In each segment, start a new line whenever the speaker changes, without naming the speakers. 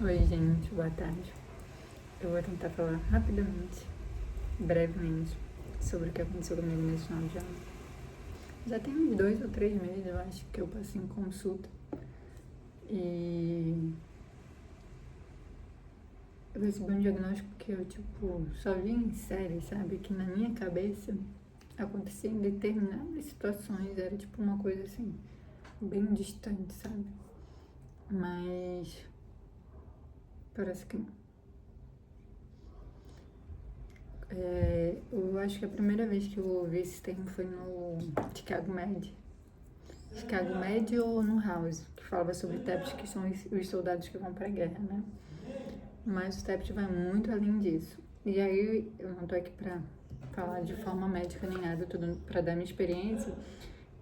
Oi, gente, boa tarde. Eu vou tentar falar rapidamente, brevemente, sobre o que aconteceu comigo nesse final de ano. Já tem uns 2 ou 3 meses, eu acho, que eu passei em consulta. E eu recebi um diagnóstico que eu, só vi em série, sabe? Que na minha cabeça acontecia em determinadas situações, era uma coisa assim, bem distante, sabe? Mas parece que não. Eu acho que a primeira vez que eu ouvi esse termo foi no Chicago Med. Chicago Med ou no House, que falava sobre TEPs, que são os soldados que vão pra guerra, né? Mas o TEPT vai muito além disso. E aí, eu não tô aqui pra falar de forma médica nem nada, eu tô dando pra dar minha experiência.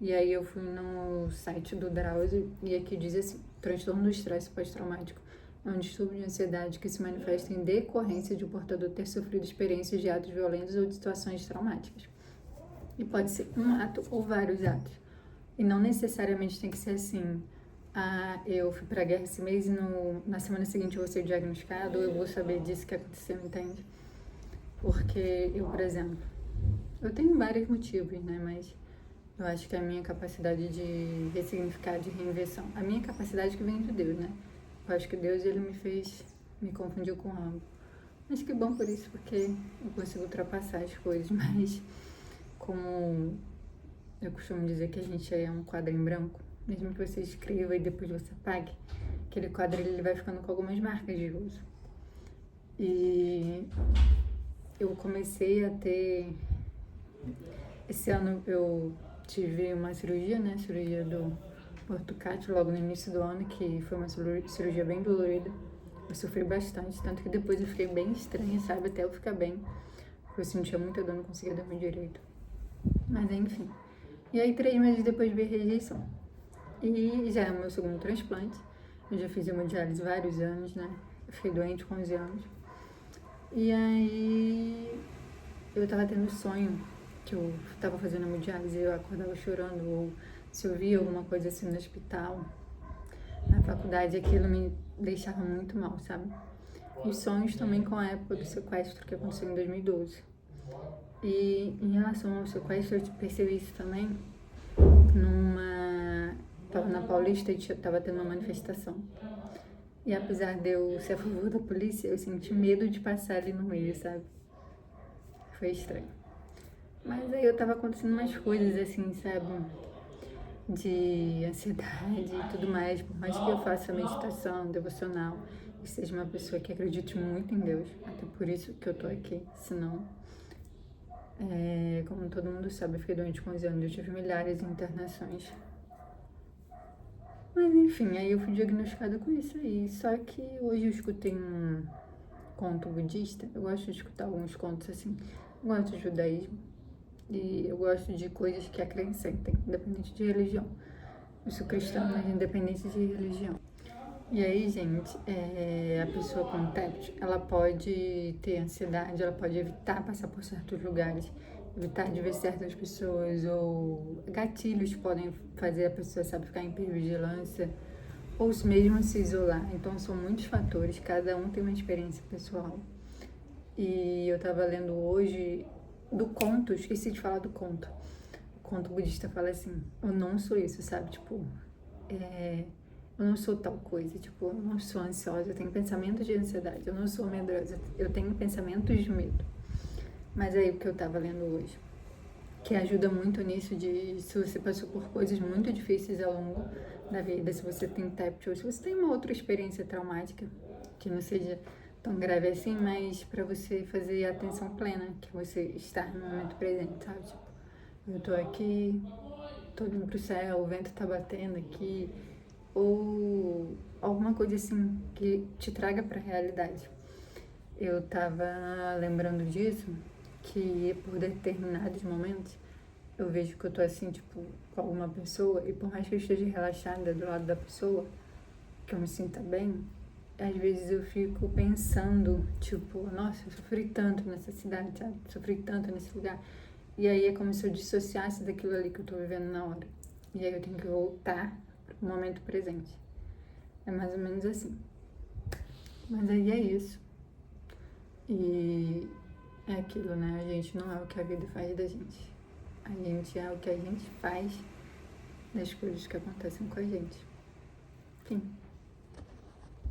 E aí eu fui no site do Drauzio e aqui diz assim: transtorno do estresse pós-traumático é um distúrbio de ansiedade que se manifesta em decorrência de o portador ter sofrido experiências de atos violentos ou de situações traumáticas. E pode ser um ato ou vários atos. E não necessariamente tem que ser assim: eu fui pra guerra esse mês e na semana seguinte eu vou ser diagnosticado ou eu vou saber disso que aconteceu, entende? Porque eu, por exemplo, eu tenho vários motivos, né? Mas eu acho que a minha capacidade de ressignificar, de reinvenção, a minha capacidade que vem de Deus, né? Eu acho que Deus, ele me confundiu com algo. Mas que bom por isso, porque eu consigo ultrapassar as coisas, mas como eu costumo dizer que a gente é um quadro em branco, mesmo que você escreva e depois você apague, aquele quadro ele vai ficando com algumas marcas de uso. E eu comecei a ter... Esse ano eu tive uma cirurgia, né? Cirurgia do ortocátio logo no início do ano, que foi uma cirurgia bem dolorida. Eu sofri bastante, tanto que depois eu fiquei bem estranha, sabe? Até eu ficar bem. Eu sentia muita dor, não conseguia dormir direito. Mas enfim. E aí 3 meses depois veio a rejeição. E já é o meu segundo transplante. Eu já fiz hemodiálise vários anos, né? Eu fiquei doente com 11 anos. E aí eu tava tendo sonho que eu tava fazendo hemodiálise e eu acordava chorando, ou se eu via alguma coisa assim no hospital, na faculdade, aquilo me deixava muito mal, sabe? E sonhos também com a época do sequestro que aconteceu em 2012. E em relação ao sequestro, eu percebi isso também numa... Tava na Paulista e tava tendo uma manifestação. E apesar de eu ser a favor da polícia, eu senti medo de passar ali no meio, sabe? Foi estranho. Mas aí eu tava acontecendo umas coisas assim, sabe? De ansiedade e tudo mais. Por mais que eu faça meditação, devocional, e seja uma pessoa que acredite muito em Deus. Até por isso que eu tô aqui. Senão, como todo mundo sabe, eu fiquei doente com 11 anos. Eu tive milhares de internações. Mas enfim, aí eu fui diagnosticada com isso aí. Só que hoje eu escutei um conto budista. Eu gosto de escutar alguns contos assim. Eu gosto de judaísmo. E eu gosto de coisas que acrescentem, independente de religião. Eu sou cristã, mas independente de religião. E aí, gente, a pessoa com TEPT, ela pode ter ansiedade, ela pode evitar passar por certos lugares, evitar de ver certas pessoas, ou gatilhos podem fazer a pessoa, sabe, ficar em hipervigilância, ou mesmo se isolar. Então, são muitos fatores, cada um tem uma experiência pessoal. E eu tava lendo hoje do conto, esqueci de falar do conto. O conto budista fala assim: eu não sou isso, sabe? Eu não sou tal coisa, eu não sou ansiosa, eu tenho pensamentos de ansiedade, eu não sou medrosa, eu tenho pensamentos de medo. Mas aí o que eu tava lendo hoje, que ajuda muito nisso de se você passou por coisas muito difíceis ao longo da vida, se você tem TEPT ou se você tem uma outra experiência traumática, que não seja tão grave assim, mas para você fazer a atenção plena, que você estar no momento presente, sabe? Eu tô aqui, tô olhando pro céu, o vento tá batendo aqui, ou alguma coisa assim que te traga pra realidade. Eu tava lembrando disso, que por determinados momentos eu vejo que eu tô assim, com alguma pessoa, e por mais que eu esteja relaxada do lado da pessoa, que eu me sinta bem, às vezes eu fico pensando, nossa, eu sofri tanto nessa cidade, sabe? Sofri tanto nesse lugar. E aí é como se eu dissociasse daquilo ali que eu tô vivendo na hora. E aí eu tenho que voltar pro momento presente. É mais ou menos assim. Mas aí é isso. E é aquilo, né? A gente não é o que a vida faz da gente. A gente é o que a gente faz das coisas que acontecem com a gente. Enfim.